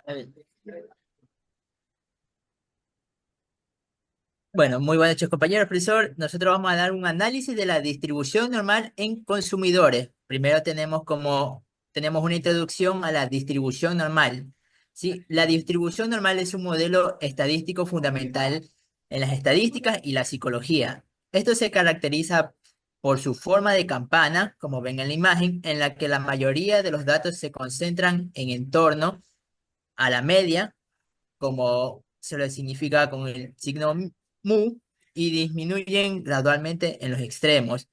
A ver. Bueno, muy buenas noches, compañero profesor. Nosotros vamos a dar un análisis de la distribución normal en consumidores. Primero tenemos una introducción a la distribución normal. ¿Sí? La distribución normal es un modelo estadístico fundamental en las estadísticas y la psicología. Esto se caracteriza por su forma de campana, como ven en la imagen, en la que la mayoría de los datos se concentran en torno a la media como se lo significa con el signo mu, y disminuyen gradualmente en los extremos.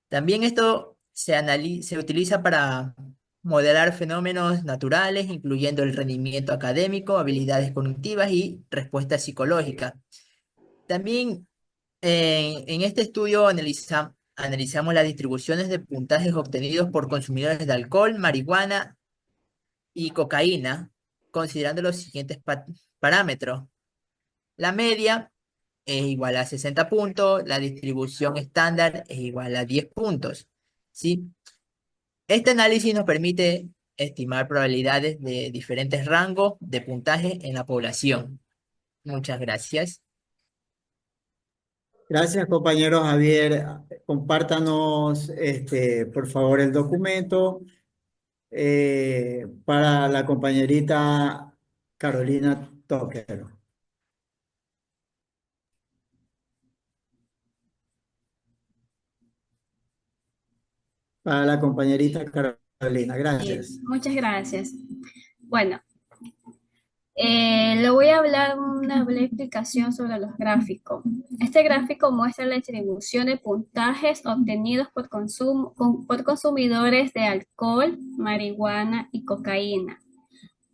También esto se utiliza para modelar fenómenos naturales, incluyendo el rendimiento académico, habilidades cognitivas y respuesta psicológica. También en este estudio analizamos las distribuciones de puntajes obtenidos por consumidores de alcohol, marihuana y cocaína, considerando los siguientes parámetros. La media es igual a 60 puntos, la distribución estándar es igual a 10 puntos, ¿sí? Este análisis nos permite estimar probabilidades de diferentes rangos de puntaje en la población. Muchas gracias. Gracias, compañero Javier. Compártanos, por favor, el documento para la compañerita Carolina Toquero. Para la compañerita Carolina, gracias. Muchas gracias. Bueno, le voy a hablar una breve explicación sobre los gráficos. Este gráfico muestra la distribución de puntajes obtenidos por consumidores de alcohol, marihuana y cocaína.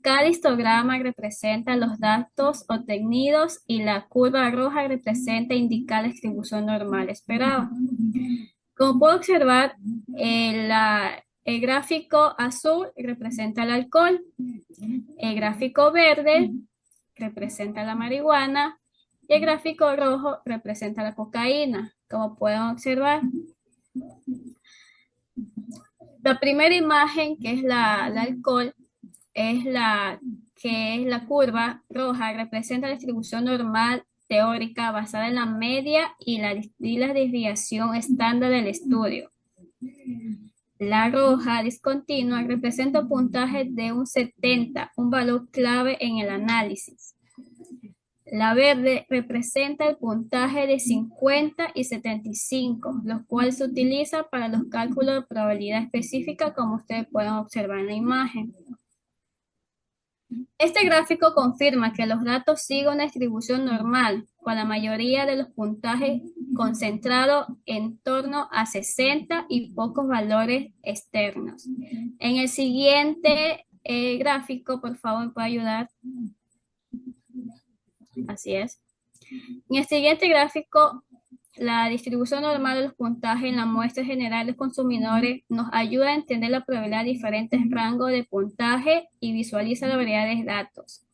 Cada histograma representa los datos obtenidos y la curva roja representa indicar la distribución normal esperada. Como puedo observar, el gráfico azul representa el alcohol, el gráfico verde representa la marihuana y el gráfico rojo representa la cocaína. Como pueden observar, la primera imagen, que es la alcohol, que es la curva roja, representa la distribución normal teórica basada en la media y la desviación estándar del estudio. La roja discontinua representa un puntaje de un 70, un valor clave en el análisis. La verde representa el puntaje de 50 y 75, los cuales se utiliza para los cálculos de probabilidad específica, como ustedes pueden observar en la imagen. Este gráfico confirma que los datos siguen una distribución normal, con la mayoría de los puntajes concentrados en torno a 60 y pocos valores externos. En el siguiente gráfico, por favor, ¿me puede ayudar? Así es. En el siguiente gráfico, la distribución normal de los puntajes en la muestra general de consumidores nos ayuda a entender la probabilidad de diferentes rangos de puntaje y visualiza la variedad de datos.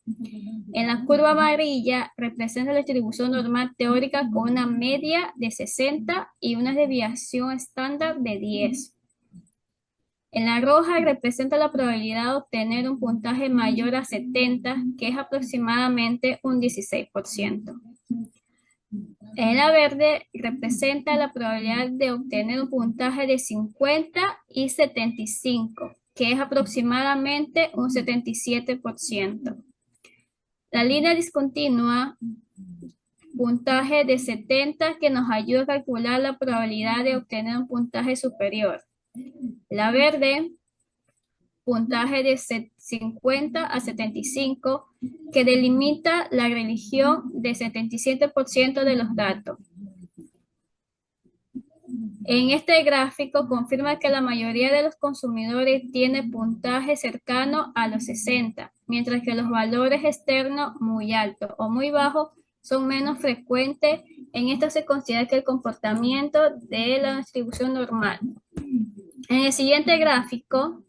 En la curva amarilla representa la distribución normal teórica con una media de 60 y una desviación estándar de 10. En la roja representa la probabilidad de obtener un puntaje mayor a 70, que es aproximadamente un 16%. En la verde representa la probabilidad de obtener un puntaje de 50 y 75, que es aproximadamente un 77%. La línea discontinua, puntaje de 70, que nos ayuda a calcular la probabilidad de obtener un puntaje superior. La verde, puntaje de 50 a 75, que delimita la religión de 77% de los datos. En este gráfico confirma que la mayoría de los consumidores tiene puntaje cercano a los 60, mientras que los valores externos muy altos o muy bajos son menos frecuentes. En esto se considera que el comportamiento de la distribución normal. En el siguiente gráfico,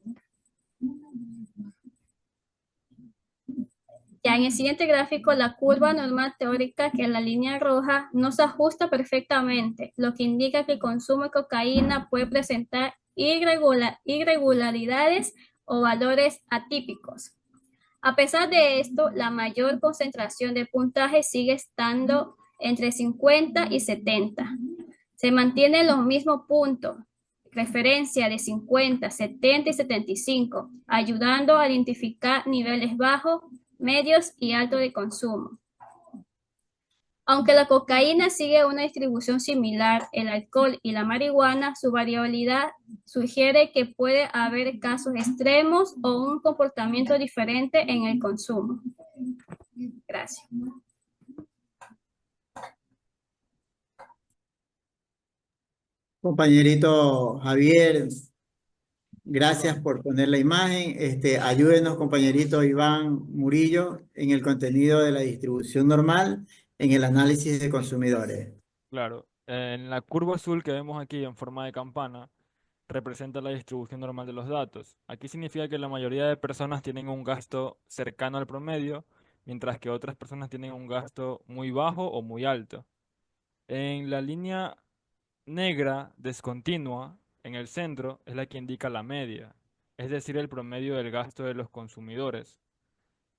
la curva normal teórica, que es la línea roja, no se ajusta perfectamente, lo que indica que el consumo de cocaína puede presentar irregularidades o valores atípicos. A pesar de esto, la mayor concentración de puntaje sigue estando entre 50 y 70. Se mantienen los mismos puntos, referencia de 50, 70 y 75, ayudando a identificar niveles bajos, medios y altos de consumo. Aunque la cocaína sigue una distribución similar, el alcohol y la marihuana, su variabilidad sugiere que puede haber casos extremos o un comportamiento diferente en el consumo. Gracias. Compañerito Javier, gracias por poner la imagen. Ayúdenos, compañerito Iván Murillo, en el contenido de la distribución normal, en el análisis de consumidores. Claro, en la curva azul que vemos aquí en forma de campana, representa la distribución normal de los datos. Aquí significa que la mayoría de personas tienen un gasto cercano al promedio, mientras que otras personas tienen un gasto muy bajo o muy alto. En la línea negra discontinua, en el centro, es la que indica la media, es decir, el promedio del gasto de los consumidores.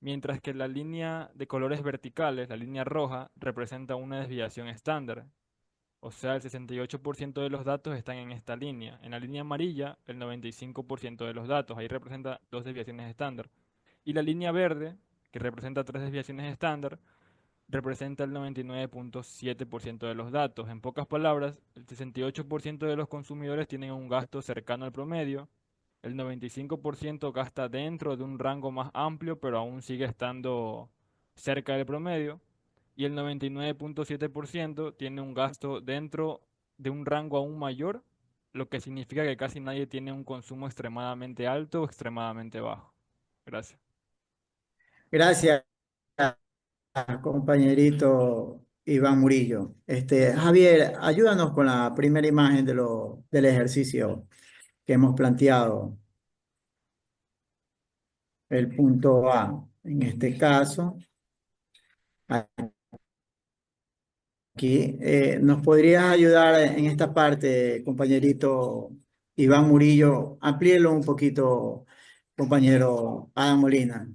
Mientras que la línea de colores verticales, la línea roja, representa una desviación estándar. O sea, el 68% de los datos están en esta línea. En la línea amarilla, el 95% de los datos. Ahí representa dos desviaciones estándar. Y la línea verde, que representa tres desviaciones estándar, representa el 99.7% de los datos. En pocas palabras, el 68% de los consumidores tienen un gasto cercano al promedio, el 95% gasta dentro de un rango más amplio, pero aún sigue estando cerca del promedio, y el 99.7% tiene un gasto dentro de un rango aún mayor, lo que significa que casi nadie tiene un consumo extremadamente alto o extremadamente bajo. Gracias. Gracias, compañerito Iván Murillo. Javier, ayúdanos con la primera imagen del ejercicio que hemos planteado. El punto A, en este caso, aquí, ¿nos podrías ayudar en esta parte, compañerito Iván Murillo? Amplíelo un poquito, compañero Adam Molina.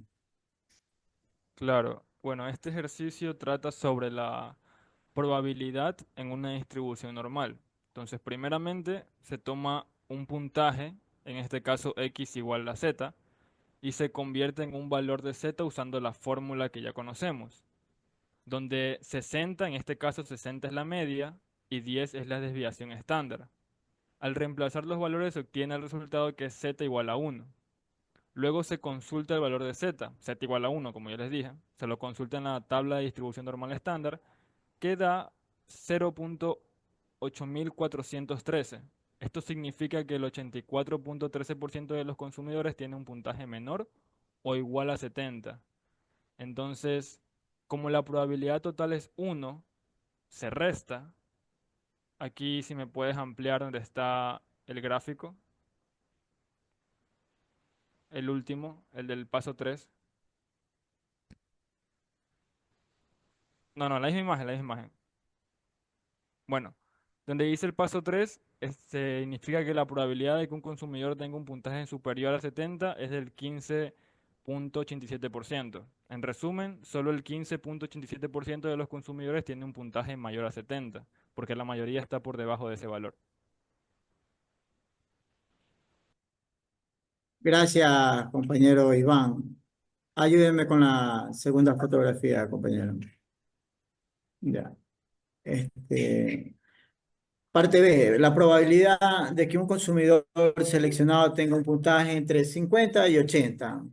Claro, bueno, este ejercicio trata sobre la probabilidad en una distribución normal. Entonces, primeramente se toma un puntaje, en este caso x igual a z, y se convierte en un valor de z usando la fórmula que ya conocemos, donde 60, en este caso 60 es la media y 10 es la desviación estándar. Al reemplazar los valores se obtiene el resultado que es z igual a 1. Luego se consulta el valor de z, z igual a 1, como ya les dije. Se lo consulta en la tabla de distribución normal estándar, que da 0.8413. Esto significa que el 84.13% de los consumidores tiene un puntaje menor o igual a 70. Entonces, como la probabilidad total es 1, se resta. Aquí si me puedes ampliar donde está el gráfico, el último, el del paso 3. No, no, la misma imagen, la misma imagen. Bueno, donde dice el paso 3, significa que la probabilidad de que un consumidor tenga un puntaje superior a 70 es del 15.87%. En resumen, solo el 15.87% de los consumidores tiene un puntaje mayor a 70, porque la mayoría está por debajo de ese valor. Gracias, compañero Iván. Ayúdenme con la segunda fotografía, compañero. Ya. Parte B, la probabilidad de que un consumidor seleccionado tenga un puntaje entre 50 y 80.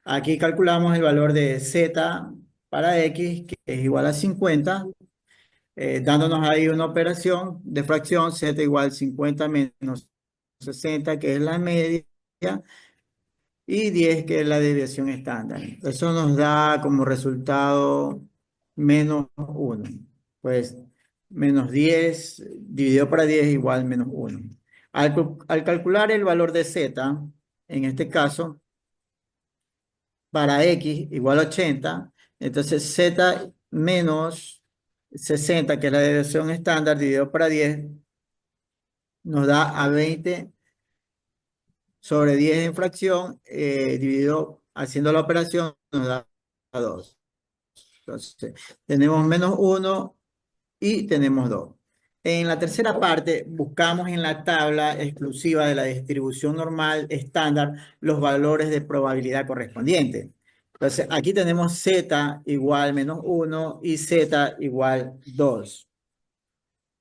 Aquí calculamos el valor de Z para X, que es igual a 50, dándonos ahí una operación de fracción Z igual 50 menos 60, que es la media, y 10, que es la desviación estándar. Eso nos da como resultado menos 1. Pues menos 10 dividido para 10 igual menos 1. Al calcular el valor de Z, en este caso, para X igual a 80, entonces Z menos 60, que es la desviación estándar, dividido para 10, nos da a 20 sobre 10 en fracción, dividido haciendo la operación, nos da 2. Entonces, tenemos menos 1 y tenemos 2. En la tercera parte, buscamos en la tabla exclusiva de la distribución normal estándar los valores de probabilidad correspondientes. Entonces, aquí tenemos z igual menos 1 y z igual 2.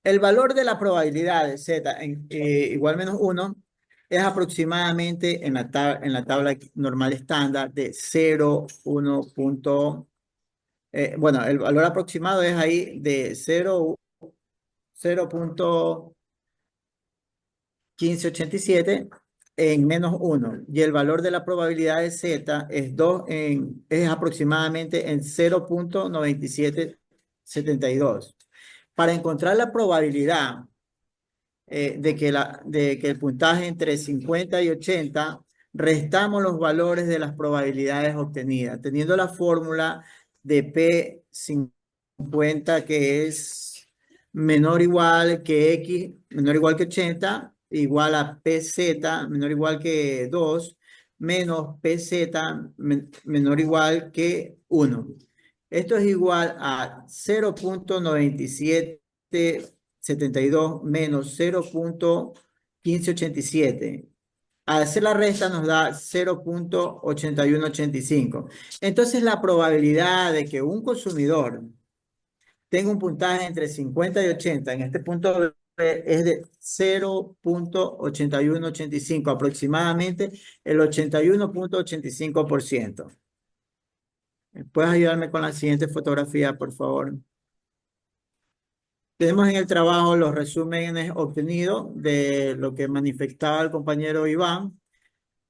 El valor de la probabilidad de z igual menos 1 es aproximadamente en la tabla normal estándar de 0, 1. Bueno, el valor aproximado es ahí de 0.1587 en menos 1. Y el valor de la probabilidad de z es, es aproximadamente en 0.9772. Para encontrar la probabilidad de que el puntaje entre 50 y 80, restamos los valores de las probabilidades obtenidas, teniendo la fórmula de P50, que es menor o igual que X, menor o igual que 80, igual a PZ, menor o igual que 2, menos PZ, menor o igual que 1. Esto es igual a 0.9772 menos 0.1587. Al hacer la resta nos da 0.8185. Entonces la probabilidad de que un consumidor tenga un puntaje entre 50 y 80 en este punto B es de 0.8185, aproximadamente el 81.85%. ¿Puedes ayudarme con la siguiente fotografía, por favor? Tenemos en el trabajo los resúmenes obtenidos de lo que manifestaba el compañero Iván.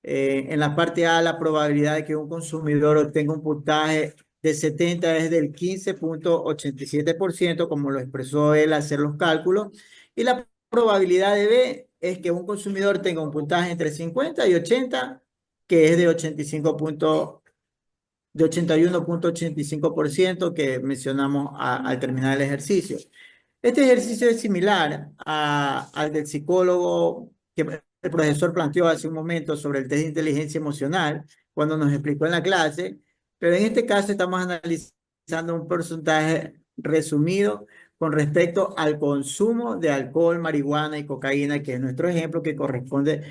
En la parte A, la probabilidad de que un consumidor obtenga un puntaje de 70 es del 15.87%, como lo expresó él al hacer los cálculos. Y la probabilidad de B es que un consumidor tenga un puntaje entre 50 y 80, que es de 81.85% que mencionamos al terminar el ejercicio. Este ejercicio es similar al del psicólogo que el profesor planteó hace un momento sobre el test de inteligencia emocional, cuando nos explicó en la clase, pero en este caso estamos analizando un porcentaje resumido con respecto al consumo de alcohol, marihuana y cocaína, que es nuestro ejemplo que corresponde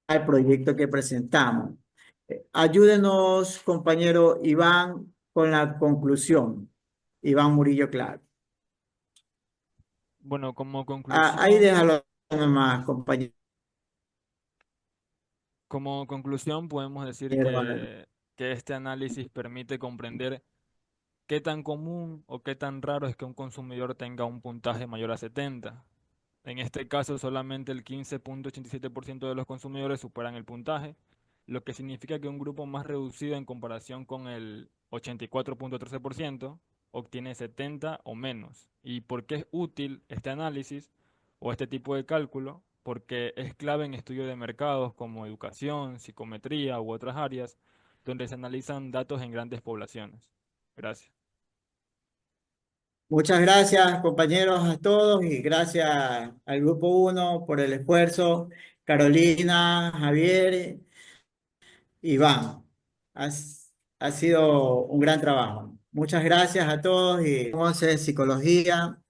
al proyecto que presentamos. Ayúdenos, compañero Iván, con la conclusión. Iván Murillo Claro. Bueno, como Ahí conclusión, déjalo nomás, compañero. como conclusión podemos decir que este análisis permite comprender qué tan común o qué tan raro es que un consumidor tenga un puntaje mayor a 70. En este caso, solamente el 15.87% de los consumidores superan el puntaje, lo que significa que un grupo más reducido en comparación con el 84.13% obtiene 70 o menos. ¿Y por qué es útil este análisis o este tipo de cálculo? Porque es clave en estudios de mercados como educación, psicometría u otras áreas, donde se analizan datos en grandes poblaciones. Gracias. Muchas gracias, compañeros, a todos y gracias al Grupo 1 por el esfuerzo. Carolina, Javier, Iván. Ha sido un gran trabajo. Muchas gracias a todos y entonces, psicología.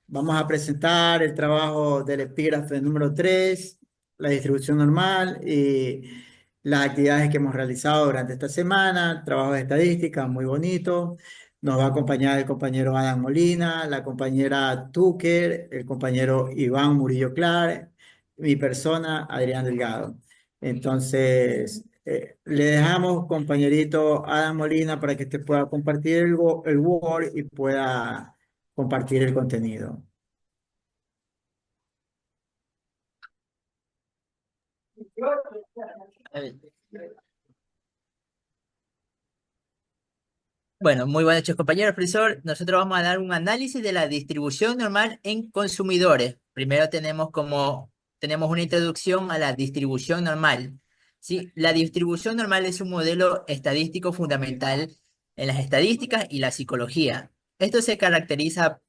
Vamos a presentar el trabajo del epígrafe número 3, la distribución normal y las actividades que hemos realizado durante esta semana, trabajo de estadística muy bonito. Nos va a acompañar el compañero Adam Molina, la compañera Tucker, el compañero Iván Murillo Clar, mi persona, Adrián Delgado. Entonces, le dejamos, compañerito Adam Molina, para que usted pueda compartir el Word y pueda compartir el contenido. Bueno, muy buenas noches, compañeros, profesor. Nosotros vamos a dar un análisis de la distribución normal en consumidores. Primero tenemos una introducción a la distribución normal. ¿Sí? La distribución normal es un modelo estadístico fundamental en las estadísticas y la psicología. Esto se caracteriza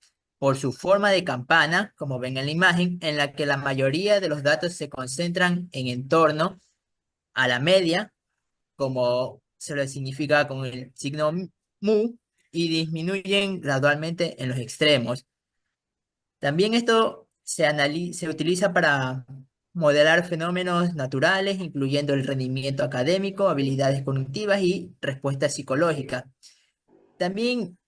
por su forma de campana, como ven en la imagen, en la que la mayoría de los datos se concentran en torno a la media, como se lo significa con el signo mu, y disminuyen gradualmente en los extremos. También esto se utiliza para modelar fenómenos naturales, incluyendo el rendimiento académico, habilidades cognitivas y respuestas psicológicas. También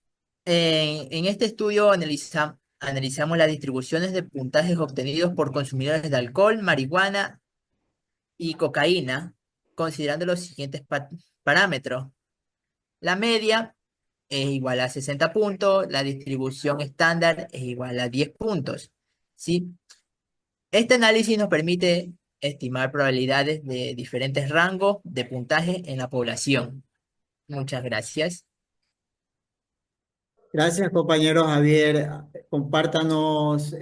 en este estudio analizamos las distribuciones de puntajes obtenidos por consumidores de alcohol, marihuana y cocaína, considerando los siguientes parámetros. La media es igual a 60 puntos, la distribución estándar es igual a 10 puntos. ¿Sí? Este análisis nos permite estimar probabilidades de diferentes rangos de puntaje en la población. Muchas gracias. Gracias, compañero Javier. Compártanos,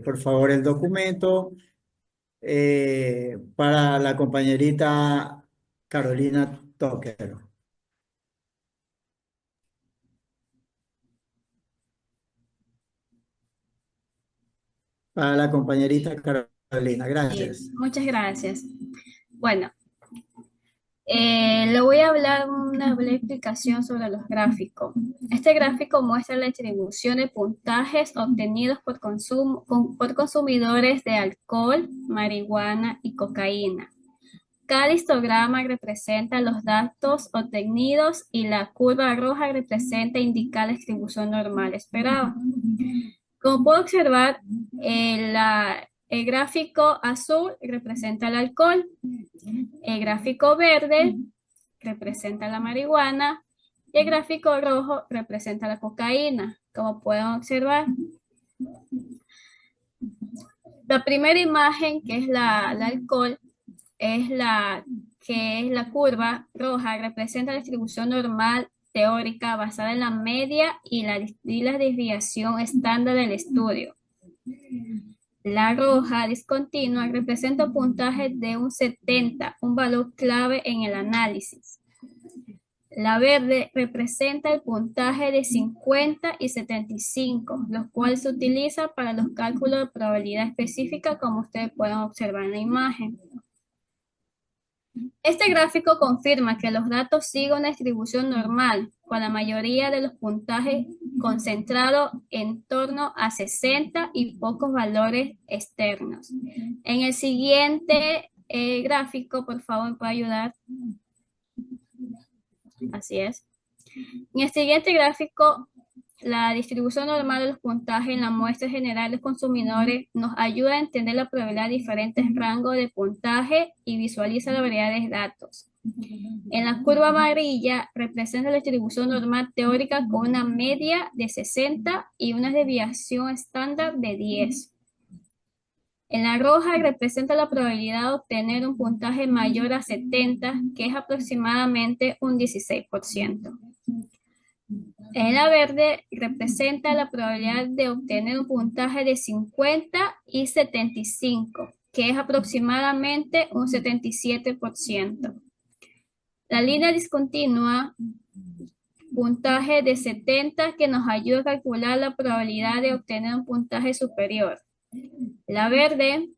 por favor, el documento para la compañerita Carolina Tucker. Para la compañerita Carolina, gracias. Muchas gracias. Bueno, le voy a hablar una breve explicación sobre los gráficos. Este gráfico muestra la distribución de puntajes obtenidos por consumidores de alcohol, marihuana y cocaína. Cada histograma representa los datos obtenidos y la curva roja representa indicar la distribución normal esperada. Como puedo observar, el gráfico azul representa el alcohol, el gráfico verde representa la marihuana y el gráfico rojo representa la cocaína. Como pueden observar, la primera imagen, que es la alcohol, es la curva roja, representa la distribución normal teórica basada en la media y la desviación estándar del estudio. La roja discontinua representa un puntaje de un 70, un valor clave en el análisis. La verde representa el puntaje de 50 y 75, los cuales se utiliza para los cálculos de probabilidad específica, como ustedes pueden observar en la imagen. Este gráfico confirma que los datos siguen una distribución normal, con la mayoría de los puntajes concentrados en torno a 60 y pocos valores externos. En el siguiente gráfico, por favor, ¿me puede ayudar? Así es. En el siguiente gráfico, la distribución normal de los puntajes en la muestra general de consumidores nos ayuda a entender la probabilidad de diferentes rangos de puntaje y visualiza la variedad de datos. En la curva amarilla representa la distribución normal teórica con una media de 60 y una desviación estándar de 10. En la roja representa la probabilidad de obtener un puntaje mayor a 70, que es aproximadamente un 16%. En la verde representa la probabilidad de obtener un puntaje de 50 y 75, que es aproximadamente un 77%. La línea discontinua, puntaje de 70, que nos ayuda a calcular la probabilidad de obtener un puntaje superior. La verde,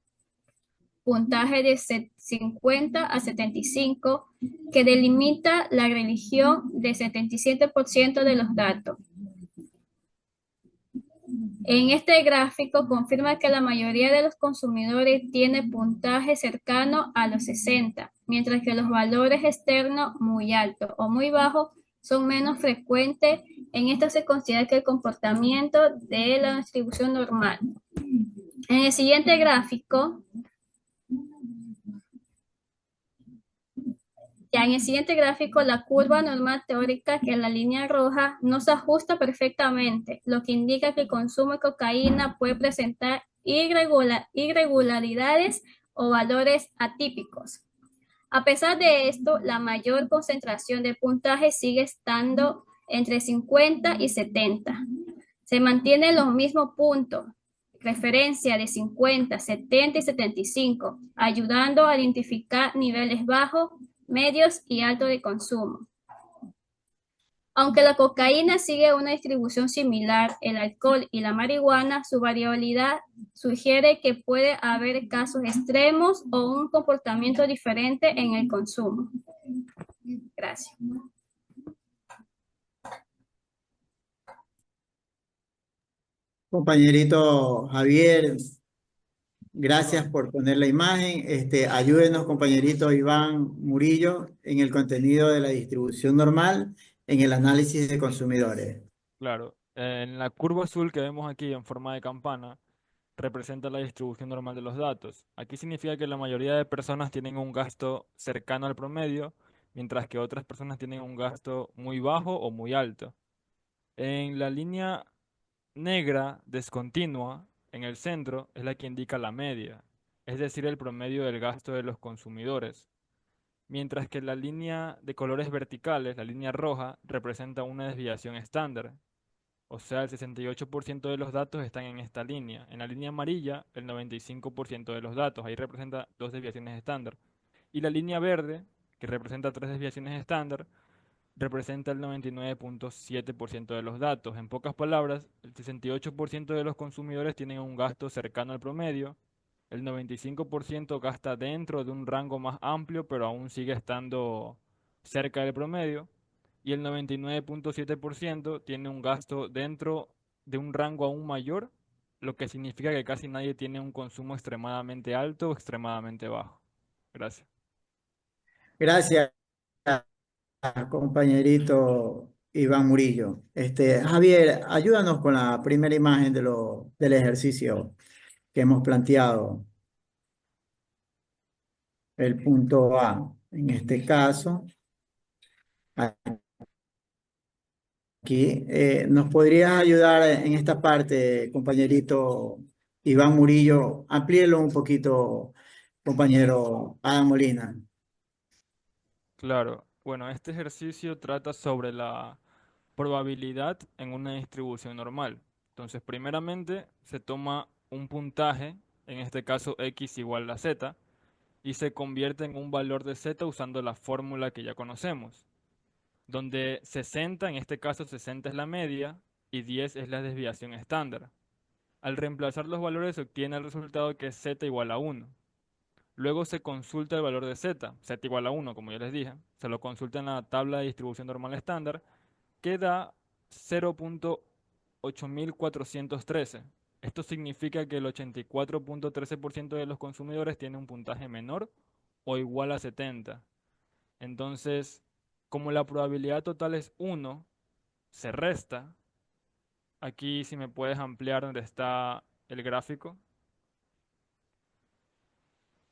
puntaje de 50 a 75, que delimita la religión de 77% de los datos. En este gráfico confirma que la mayoría de los consumidores tiene puntaje cercano a los 60, mientras que los valores externos muy altos o muy bajos son menos frecuentes. En esto se considera que el comportamiento de la distribución normal. En el siguiente gráfico, la curva normal teórica, que es la línea roja, no se ajusta perfectamente, lo que indica que el consumo de cocaína puede presentar irregularidades o valores atípicos. A pesar de esto, la mayor concentración de puntaje sigue estando entre 50 y 70. Se mantienen los mismos puntos, referencia de 50, 70 y 75, ayudando a identificar niveles bajos, medios y altos de consumo. Aunque la cocaína sigue una distribución similar, el alcohol y la marihuana, su variabilidad sugiere que puede haber casos extremos o un comportamiento diferente en el consumo. Gracias. Compañerito Javier, gracias por poner la imagen. Ayúdenos, compañerito Iván Murillo, en el contenido de la distribución normal en el análisis de consumidores. Claro, en la curva azul que vemos aquí en forma de campana, representa la distribución normal de los datos. Aquí significa que la mayoría de personas tienen un gasto cercano al promedio, mientras que otras personas tienen un gasto muy bajo o muy alto. En la línea negra discontinua, en el centro, es la que indica la media, es decir, el promedio del gasto de los consumidores. Mientras que la línea de colores verticales, la línea roja, representa una desviación estándar. O sea, el 68% de los datos están en esta línea. En la línea amarilla, el 95% de los datos. Ahí representa dos desviaciones estándar. Y la línea verde, que representa tres desviaciones estándar, representa el 99.7% de los datos. En pocas palabras, el 68% de los consumidores tienen un gasto cercano al promedio, el 95% gasta dentro de un rango más amplio, pero aún sigue estando cerca del promedio, y el 99.7% tiene un gasto dentro de un rango aún mayor, lo que significa que casi nadie tiene un consumo extremadamente alto o extremadamente bajo. Gracias. Gracias, compañerito Iván Murillo. Javier, ayúdanos con la primera imagen del ejercicio que hemos planteado. El punto A. En este caso, aquí, ¿nos podrías ayudar en esta parte, compañerito Iván Murillo? Amplíelo un poquito, compañero Adam Molina. Claro, bueno, este ejercicio trata sobre la probabilidad en una distribución normal. Entonces, primeramente se toma un puntaje, en este caso x igual a z, y se convierte en un valor de z usando la fórmula que ya conocemos, donde 60, en este caso 60 es la media y 10 es la desviación estándar. Al reemplazar los valores se obtiene el resultado que es z igual a 1. Luego se consulta el valor de z igual a 1, como ya les dije. Se lo consulta en la tabla de distribución normal estándar, que da 0.8413. Esto significa que el 84.13% de los consumidores tiene un puntaje menor o igual a 70. Entonces, como la probabilidad total es 1, se resta. Aquí si me puedes ampliar donde está el gráfico,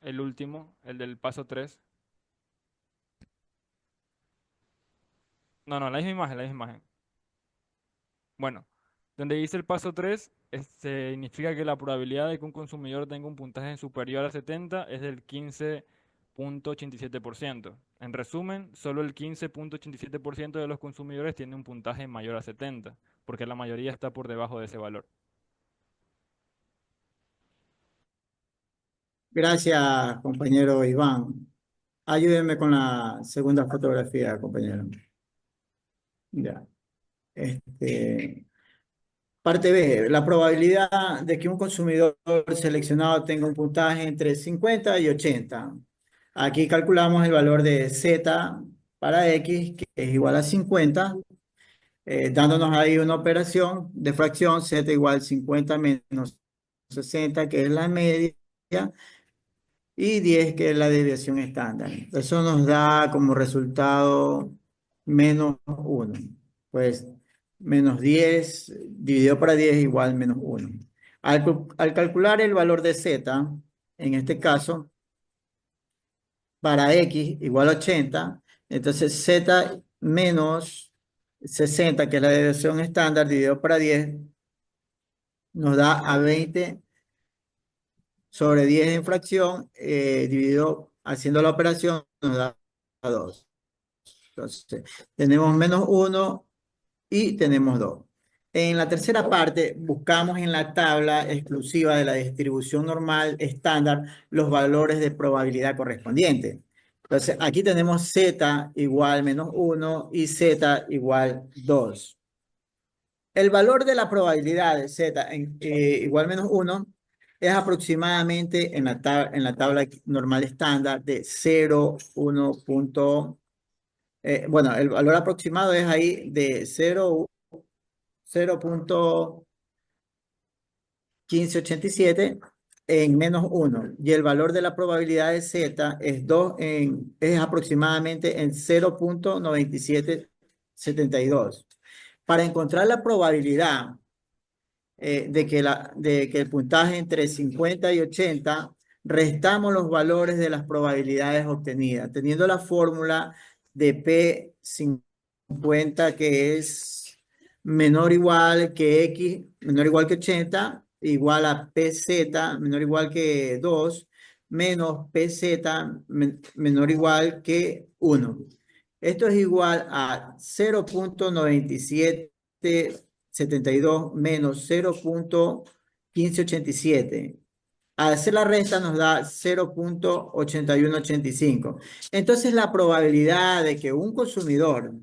el último, el del paso 3. No, no, la misma imagen, la misma imagen. Bueno, donde dice el paso 3, significa que la probabilidad de que un consumidor tenga un puntaje superior a 70 es del 15.87%. En resumen, solo el 15.87% de los consumidores tiene un puntaje mayor a 70, porque la mayoría está por debajo de ese valor. Gracias, compañero Iván. Ayúdenme con la segunda fotografía, compañero. Ya. Parte B, la probabilidad de que un consumidor seleccionado tenga un puntaje entre 50 y 80. Aquí calculamos el valor de Z para X, que es igual a 50, dándonos ahí una operación de fracción Z igual 50 menos 60, que es la media, y 10, que es la desviación estándar. Eso nos da como resultado menos 1. Pues menos 10 dividido para 10 igual menos 1. Al calcular el valor de Z, en este caso, para X igual a 80, entonces Z menos 60, que es la desviación estándar, dividido para 10, nos da a 20 sobre 10 en fracción, dividido haciendo la operación, nos da a 2. Entonces, tenemos menos 1 y tenemos 2. En la tercera parte, buscamos en la tabla exclusiva de la distribución normal estándar los valores de probabilidad correspondientes. Entonces, aquí tenemos Z igual menos 1 y Z igual 2. El valor de la probabilidad de Z igual menos 1 es aproximadamente en la tabla normal estándar de 0, 1. Bueno, el valor aproximado es ahí de 0.1587 en menos 1. Y el valor de la probabilidad de Z es, es aproximadamente en 0.9772. Para encontrar la probabilidad de que el puntaje entre 50 y 80, restamos los valores de las probabilidades obtenidas, teniendo la fórmula de P50, que es menor o igual que X, menor o igual que 80, igual a PZ, menor o igual que 2, menos PZ, menor o igual que 1. Esto es igual a 0.9772 menos 0.1587. Al hacer la resta nos da 0.8185. Entonces la probabilidad de que un consumidor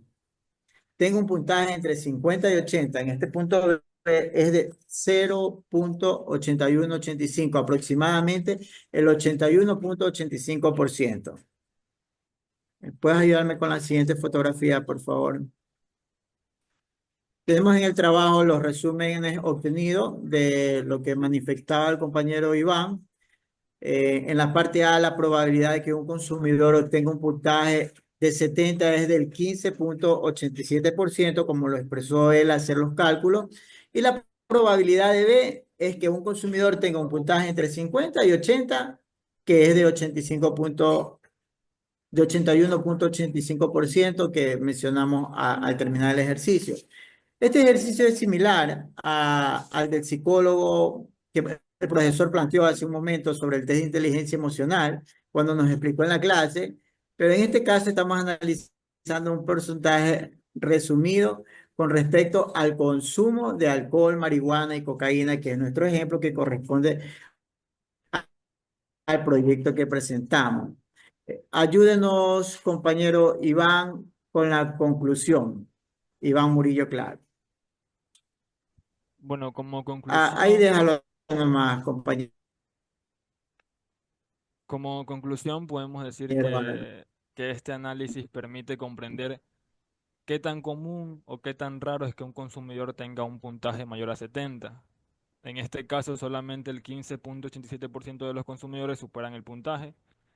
tenga un puntaje entre 50 y 80 en este punto B es de 0.8185, aproximadamente el 81.85%. ¿Puedes ayudarme con la siguiente fotografía, por favor? Tenemos en el trabajo los resúmenes obtenidos de lo que manifestaba el compañero Iván. En la parte A, la probabilidad de que un consumidor obtenga un puntaje de 70 es del 15.87%, como lo expresó él al hacer los cálculos. Y la probabilidad de B es que un consumidor tenga un puntaje entre 50 y 80, que es de 81.85% que mencionamos al terminar el ejercicio. Este ejercicio es similar al del psicólogo que el profesor planteó hace un momento sobre el test de inteligencia emocional, cuando nos explicó en la clase, pero en este caso estamos analizando un porcentaje resumido con respecto al consumo de alcohol, marihuana y cocaína, que es nuestro ejemplo que corresponde al proyecto que presentamos. Ayúdenos, compañero Iván, con la conclusión. Iván Murillo Claro. Bueno, como Ahí conclusión, déjalo nomás, compañero. como conclusión podemos decir que este análisis permite comprender qué tan común o qué tan raro es que un consumidor tenga un puntaje mayor a 70. En este caso, solamente el 15.87% de los consumidores superan el puntaje,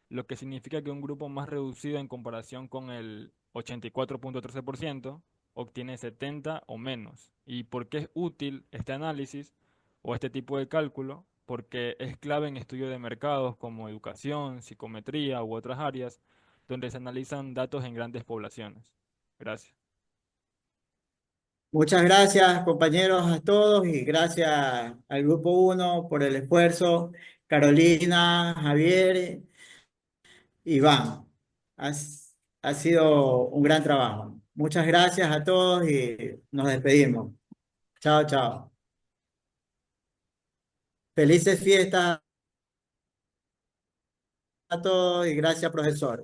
lo que significa que un grupo más reducido en comparación con el 84.13% obtiene 70 o menos. ¿Y por qué es útil este análisis o este tipo de cálculo? Porque es clave en estudios de mercados como educación, psicometría u otras áreas donde se analizan datos en grandes poblaciones. Gracias. Muchas gracias, compañeros, a todos y gracias al Grupo 1 por el esfuerzo. Carolina, Javier, Iván. Ha sido un gran trabajo. Muchas gracias a todos y nos despedimos. Chao, chao. Felices fiestas a todos y gracias, profesor.